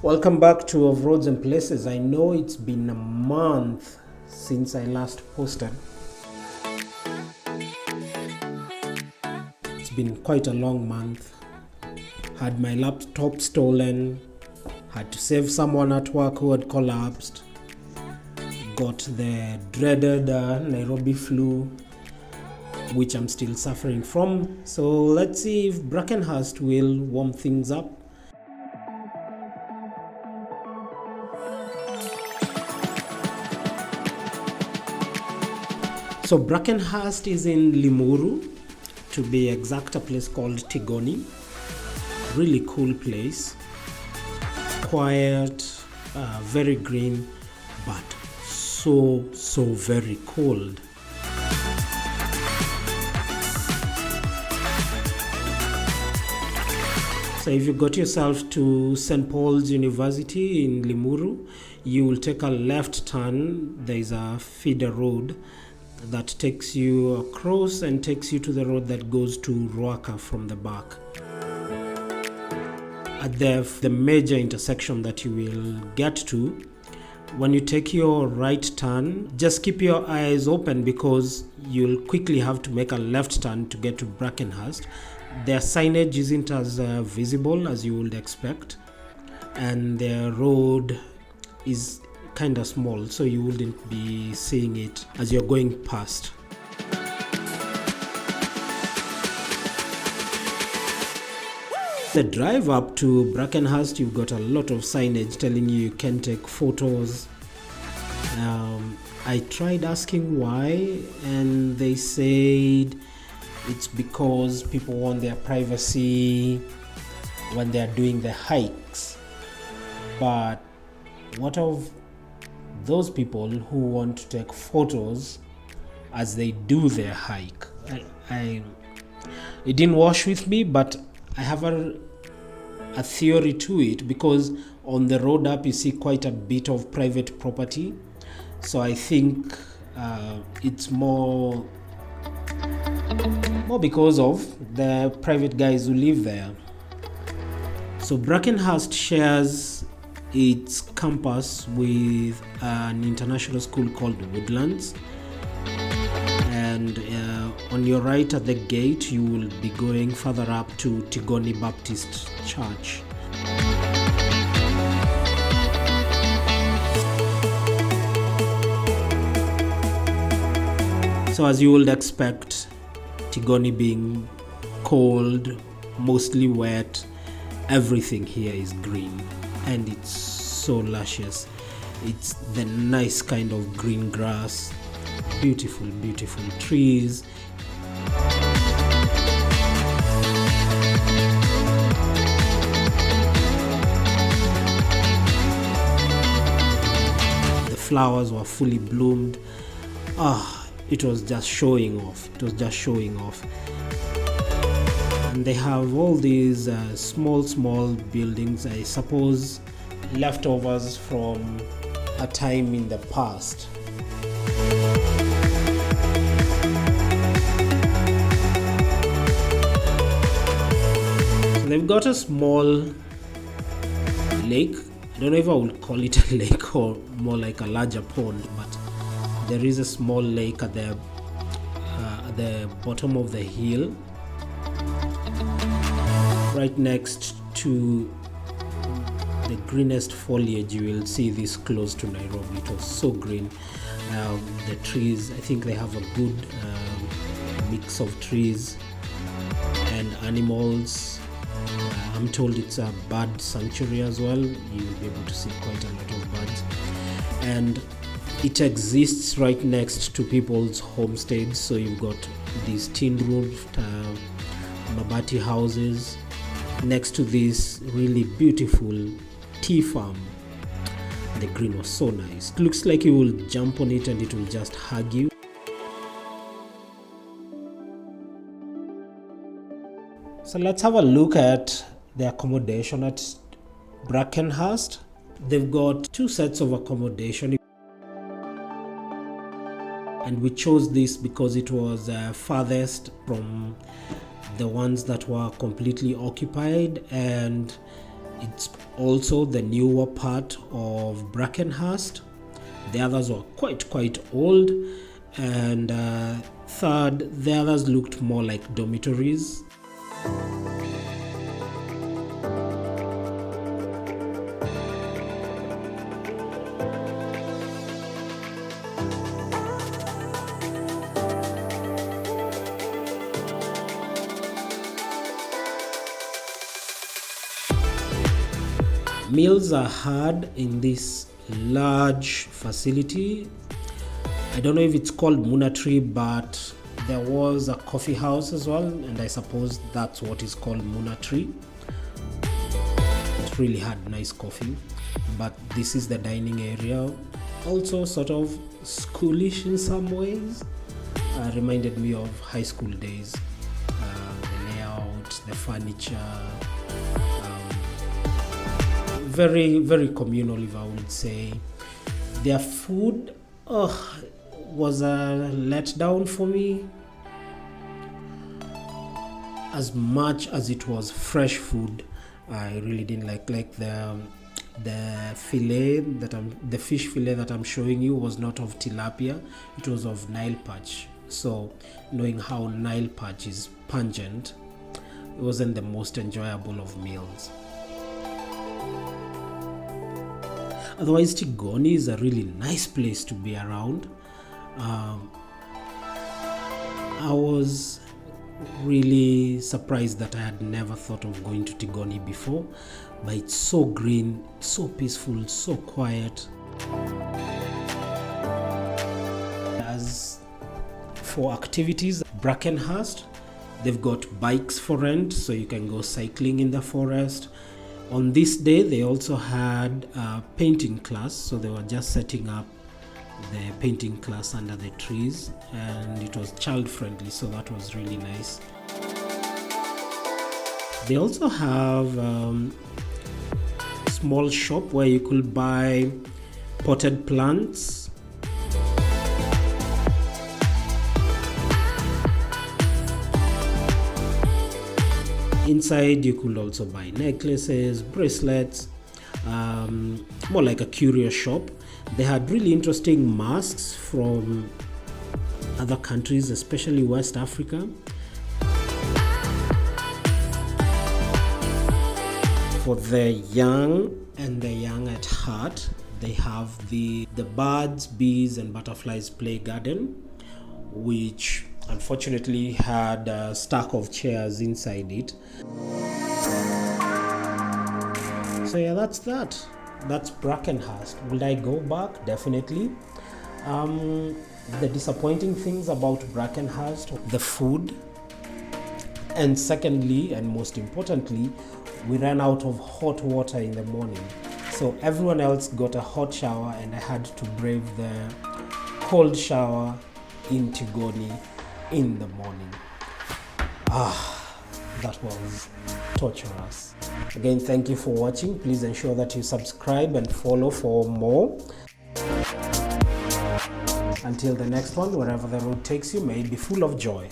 Welcome back to Of Roads and Places. I know it's been a month since I last posted. It's been quite a long month. Had my laptop stolen, had to save someone at work who had collapsed, got the dreaded Nairobi flu, which I'm still suffering from. So let's see if Brackenhurst will warm things up. So Brackenhurst is in Limuru, to be exact, a place called Tigoni. Really cool place, quiet, very green, but so very cold. So if you got yourself to St. Paul's University in Limuru, you will take a left turn. There is a feeder road that takes you across and takes you to the road that goes to Ruaka from the back. At the major intersection that you will get to, when you take your right turn, just keep your eyes open because you'll quickly have to make a left turn to get to Brackenhurst. Their signage isn't as visible as you would expect, and their road is kind of small, so you wouldn't be seeing it as you're going past. The drive up to Brackenhurst, you've got a lot of signage telling you can take photos. I tried asking why, and they said it's because people want their privacy when they're doing the hikes. But what of those people who want to take photos as they do their hike? It didn't wash with me, but I have a theory to it, because on the road up you see quite a bit of private property. So I think it's more because of the private guys who live there. So Brackenhurst shares its campus with an international school called Woodlands, and on your right at the gate you will be going further up to Tigoni Baptist Church. So as you would expect, Tigoni being cold, mostly wet, everything here is green. And it's so luscious. It's the nice kind of green grass, beautiful trees. The flowers were fully bloomed. It was just showing off. And they have all these small buildings, I suppose leftovers from a time in the past. So they've got a small lake. I don't know if I would call it a lake or more like a larger pond, but there is a small lake at the bottom of the hill, right next to the greenest foliage you will see this close to Nairobi. It was so green. The trees, I think they have a good mix of trees and animals. I'm told it's a bird sanctuary as well. You'll be able to see quite a lot of birds, and it exists right next to people's homesteads. So you've got these tin roofed mabati houses next to this really beautiful tea farm. The green was so nice. It looks like you will jump on it and it will just hug you. So let's have a look at the accommodation at Brackenhurst. They've got two sets of accommodation, and we chose this because it was farthest from the ones that were completely occupied, and It's also the newer part of Brackenhurst. The others were quite old, and third, the others looked more like dormitories. Meals are had in this large facility. I don't know if it's called Munatri, but there was a coffee house as well, and I suppose that's what is called Munatri. It really had nice coffee. But this is the dining area, also sort of schoolish in some ways. Reminded me of high school days. The layout, the furniture, very communal, if I would say. Their food was a letdown for me. As much as it was fresh food, I really didn't like the fillet the fish fillet that I'm showing you was not of tilapia, it was of Nile perch. So knowing how Nile perch is pungent, it wasn't the most enjoyable of meals. Otherwise, Tigoni is a really nice place to be around. I was really surprised that I had never thought of going to Tigoni before, but it's so green, so peaceful, so quiet. As for activities, Brackenhurst, they've got bikes for rent, so you can go cycling in the forest. On this day, they also had a painting class, so they were just setting up the painting class under the trees, and it was child friendly, so that was really nice. They also have a small shop where you could buy potted plants. Inside you could also buy necklaces, bracelets, more like a curio shop. They had really interesting masks from other countries, especially West Africa. For the young and the young at heart, they have the birds, bees and butterflies play garden, which unfortunately had a stack of chairs inside it. So yeah, that's that. That's Brackenhurst. Will I go back? Definitely. The disappointing things about Brackenhurst, the food, and secondly and most importantly, we ran out of hot water in the morning. So everyone else got a hot shower and I had to brave the cold shower in Tigoni in the morning. That was torturous. Again, thank you for watching. Please ensure that you subscribe and follow for more. Until the next one, wherever the road takes you, may it be full of joy.